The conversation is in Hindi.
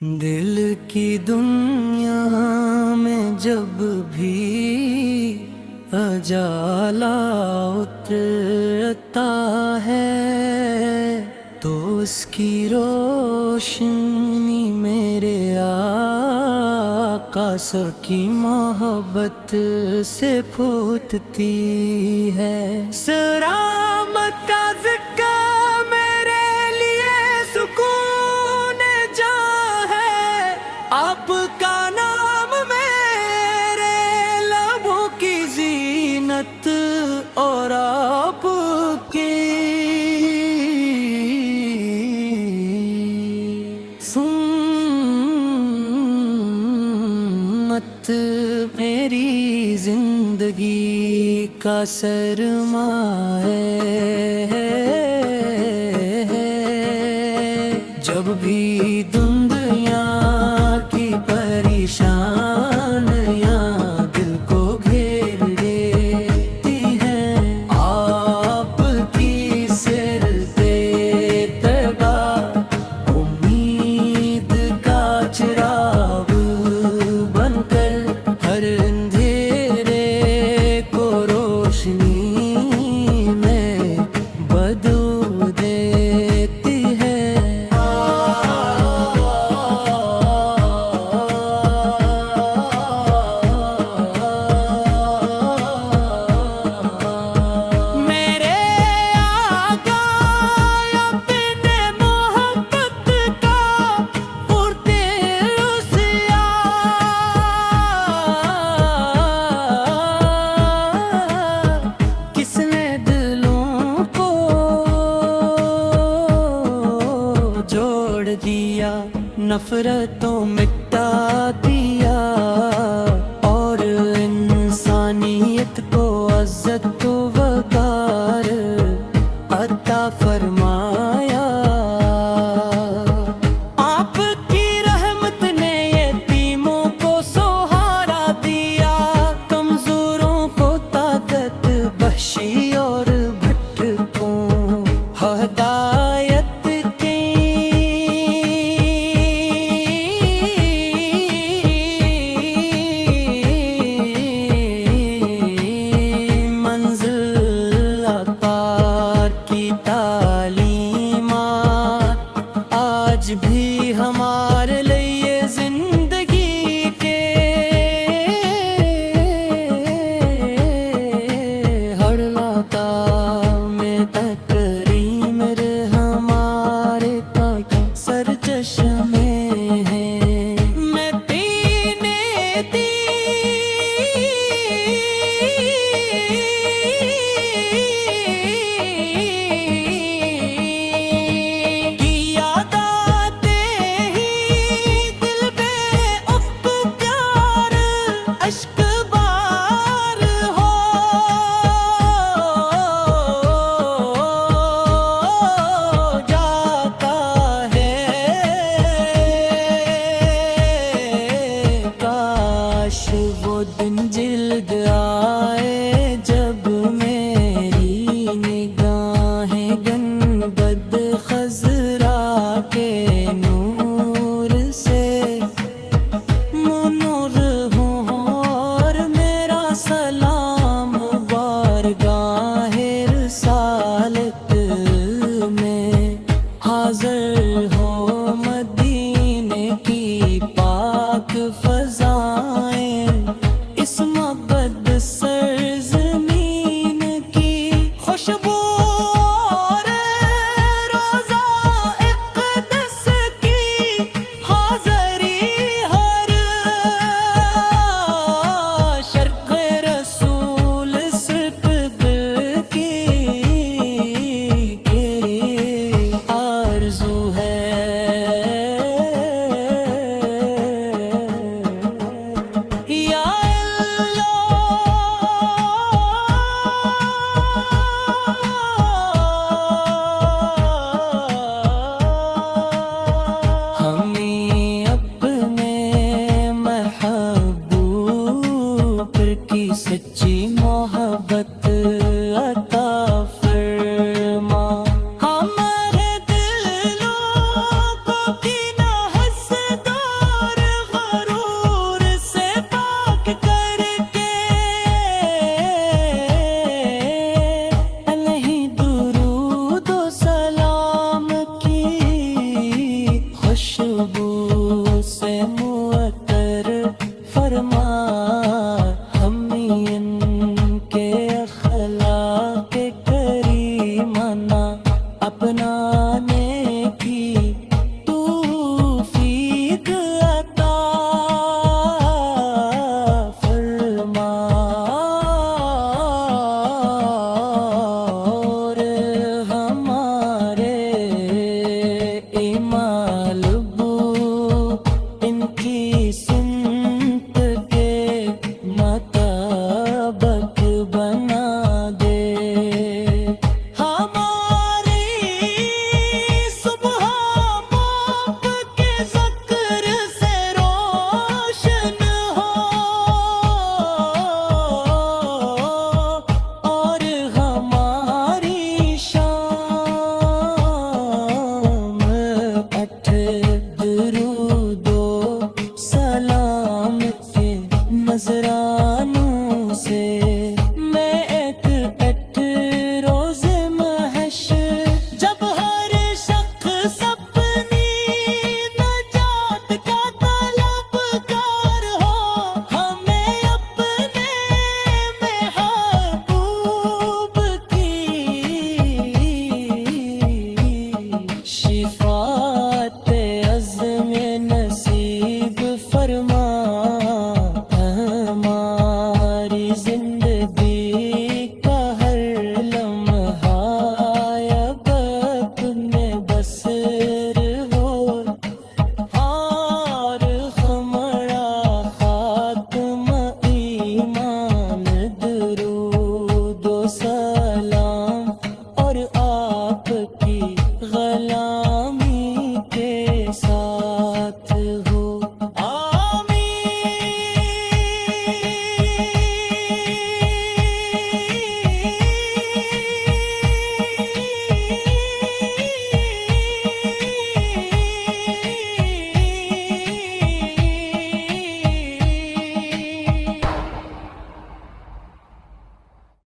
दिल की दुनिया में जब भी अजाला उतरता है तो उसकी रोशनी मेरे आका की मोहब्बत से फूटती है। सलामत का ज़िक्र मेरे लिए सुकून जहाँ है, आपका नाम मेरे लबों की जीनत और आपकी सुन्नत मेरी जिंदगी का सरमाए है। जब भी दुनिया की परेशानियां दिल को घेर लेती हैं, आपकी सिर पे तगा उम्मीद का चिराग बनकर हर अंधेरे को रोशनी में बदल देती है। मेरे आका अपने मोहब्बत का पुरते उसिया, किसने दिलों को जोड़ दिया, नफरतों मिटा दिया और इंसानियत को इज्जत वकार अता फरमाया। आपकी रहमत ने यतीमों को सहारा दिया, कमजोरों को ताकत बख्शी और भटकों हदायत की मंजिल खुशबू से मुअत्तर फरमा